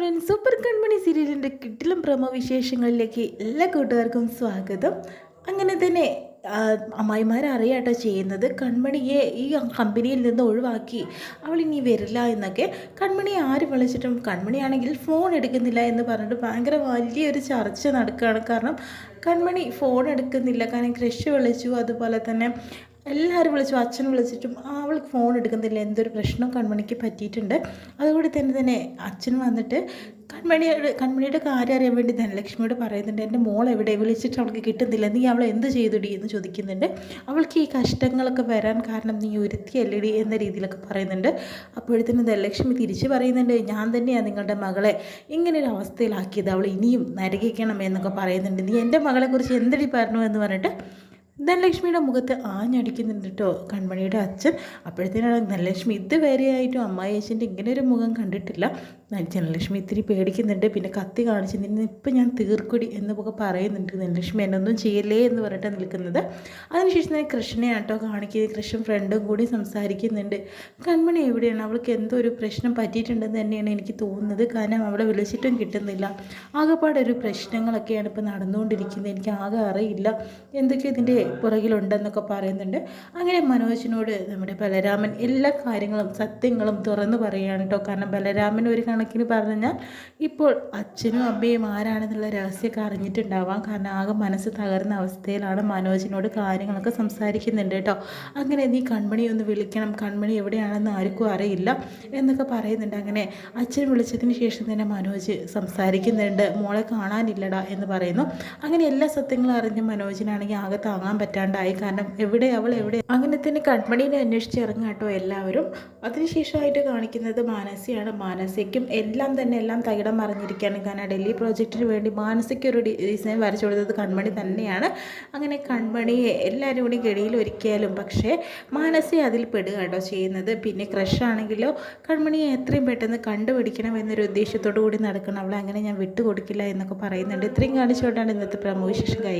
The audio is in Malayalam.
ഫ്രണ്ട്സ്, സൂപ്പർ കൺമണി സീരിയലിൻ്റെ കിട്ടിലും പ്രമോ വിശേഷങ്ങളിലേക്ക് എല്ലാ കൂട്ടുകാർക്കും സ്വാഗതം. അങ്ങനെ തന്നെ അമ്മായിമാരറിയാട്ടോ ചെയ്യുന്നത് കൺമണിയെ ഈ കമ്പനിയിൽ നിന്ന് ഒഴിവാക്കി അവൾ ഇനി വരില്ല എന്നൊക്കെ. കൺമണിയെ ആര് വിളിച്ചിട്ടും കൺമണിയാണെങ്കിൽ ഫോൺ എടുക്കുന്നില്ല എന്ന് പറഞ്ഞിട്ട് ഭയങ്കര വലിയൊരു ചർച്ച നടക്കുകയാണ്. കാരണം കൺമണി ഫോൺ എടുക്കുന്നില്ല, കാരണം ക്രഷ് വിളിച്ചു, അതുപോലെ തന്നെ എല്ലാവരും വിളിച്ചു, അച്ഛൻ വിളിച്ചിട്ടും അവൾക്ക് ഫോൺ എടുക്കുന്നില്ല. എന്തൊരു പ്രശ്നം കൺമണിക്ക് പറ്റിയിട്ടുണ്ട്. അതുകൊണ്ട് തന്നെ അച്ഛൻ വന്നിട്ട് കൺമണിയുടെ കാര്യം അറിയാൻ വേണ്ടി ധനലക്ഷ്മിയോട് പറയുന്നുണ്ട്, എൻ്റെ മോൾ എവിടെ, വിളിച്ചിട്ട് അവൾക്ക് കിട്ടുന്നില്ല, നീ അവളെ എന്ത് ചെയ്തുടി എന്ന് ചോദിക്കുന്നുണ്ട്. അവൾക്ക് ഈ കഷ്ടങ്ങളൊക്കെ വരാൻ കാരണം നീ ഒരുത്തിയല്ലടി എന്ന രീതിയിലൊക്കെ പറയുന്നുണ്ട്. അപ്പോഴത്തേനും ധനലക്ഷ്മി തിരിച്ച് പറയുന്നുണ്ട്, ഞാൻ തന്നെയാണ് നിങ്ങളുടെ മകളെ ഇങ്ങനൊരു അവസ്ഥയിലാക്കിയത്, അവൾ ഇനിയും നരകിക്കണം എന്നൊക്കെ പറയുന്നുണ്ട്. നീ എൻ്റെ മകളെക്കുറിച്ച് എന്തടി പറഞ്ഞു എന്ന് പറഞ്ഞിട്ട് ധനലക്ഷ്മിയുടെ മുഖത്ത് ആഞ്ഞടിക്കുന്നുണ്ട് കേട്ടോ കൺമണിയുടെ അച്ഛൻ. അപ്പോഴത്തേനാണ് ധനലക്ഷ്മി ഇതുവരെയായിട്ടും അമ്മായി അച്ഛൻ്റെ ഇങ്ങനെ ഒരു മുഖം കണ്ടിട്ടില്ല. ധനലക്ഷ്മി ഇത്തിരി പേടിക്കുന്നുണ്ട്. പിന്നെ കത്തി കാണിച്ച് നിന്ന് ഇപ്പം ഞാൻ തീർക്കുടി എന്നൊക്കെ പറയുന്നുണ്ട്. ധനലക്ഷ്മി എന്നൊന്നും ചെയ്യല്ലേ എന്ന് പറഞ്ഞിട്ട് നിൽക്കുന്നത്. അതിനുശേഷം ഞാൻ കൃഷ്ണനെ ആട്ടോ കാണിക്കുന്നത്. കൃഷ്ണൻ ഫ്രണ്ടും കൂടി സംസാരിക്കുന്നുണ്ട്. കൺമണി എവിടെയാണ്, അവൾക്ക് എന്തോ ഒരു പ്രശ്നം പറ്റിയിട്ടുണ്ടെന്ന് തന്നെയാണ് എനിക്ക് തോന്നുന്നത്. കാരണം അവളെ വിളിച്ചിട്ടും കിട്ടുന്നില്ല. ആകെപ്പാടൊരു പ്രശ്നങ്ങളൊക്കെയാണ് ഇപ്പോൾ നടന്നുകൊണ്ടിരിക്കുന്നത്. എനിക്ക് ആകെ അറിയില്ല എന്തൊക്കെ ഇതിൻ്റെ പുറകിലുണ്ടെന്നൊക്കെ പറയുന്നുണ്ട്. അങ്ങനെ മനോജിനോട് നമ്മുടെ ബലരാമൻ എല്ലാ കാര്യങ്ങളും സത്യങ്ങളും തുറന്നു പറയുകയാണ് കേട്ടോ. കാരണം ബലരാമൻ ഒരു കണക്കിന് പറഞ്ഞാൽ ഇപ്പോൾ അച്ഛനും അമ്മയും ആരാണെന്നുള്ള രഹസ്യമൊക്കെ അറിഞ്ഞിട്ടുണ്ടാവാം. കാരണം ആകെ മനസ്സ് തകർന്ന അവസ്ഥയിലാണ്. മനോജിനോട് കാര്യങ്ങളൊക്കെ സംസാരിക്കുന്നുണ്ട് കേട്ടോ. അങ്ങനെ നീ കൺമണി ഒന്ന് വിളിക്കണം, കൺമണി എവിടെയാണെന്ന് ആർക്കും അറിയില്ല എന്നൊക്കെ പറയുന്നുണ്ട്. അങ്ങനെ അച്ഛൻ വിളിച്ചതിന് ശേഷം തന്നെ മനോജ് സംസാരിക്കുന്നുണ്ട്, മോളെ കാണാനില്ലടാ എന്ന് പറയുന്നു. അങ്ങനെ എല്ലാ സത്യങ്ങളും അറിഞ്ഞ് മനോജിനാണെങ്കിൽ ആകെ താങ്ങാൻ പറ്റാണ്ടായി. കാരണം എവിടെ അവൾ എവിടെ, അങ്ങനെ തന്നെ കൺമണീനെ അന്വേഷിച്ച് ഇറങ്ങാട്ടോ എല്ലാവരും. അതിനുശേഷമായിട്ട് കാണിക്കുന്നത് മാനസിയാണ്. മാനസിക്കും എല്ലാം തകിടം മറിഞ്ഞിരിക്കുകയാണ്. കാരണം ഡൽഹി പ്രോജക്റ്റിന് വേണ്ടി മാനസിക്ക് ഒരു ഡിസൈൻ വരച്ചു കൊടുത്തത് കൺമണി തന്നെയാണ്. അങ്ങനെ കൺമണിയെ എല്ലാവരും കൂടി ഗഡിയിൽ ഒരുക്കിയാലും പക്ഷേ മാനസി അതിൽ പെടുക കേട്ടോ ചെയ്യുന്നത്. പിന്നെ ക്രഷ് ആണെങ്കിലോ കൺമണിയെ എത്രയും പെട്ടെന്ന് കണ്ടുപിടിക്കണം എന്നൊരു ഉദ്ദേശത്തോടു കൂടി നടക്കണം. അവളെ അങ്ങനെ ഞാൻ വിട്ടുകൊടുക്കില്ല എന്നൊക്കെ പറയുന്നുണ്ട്. ഇത്രയും കാണിച്ചുകൊണ്ടാണ് ഇന്നത്തെ പ്രമോ വിശേഷം കഴിയുന്നത്.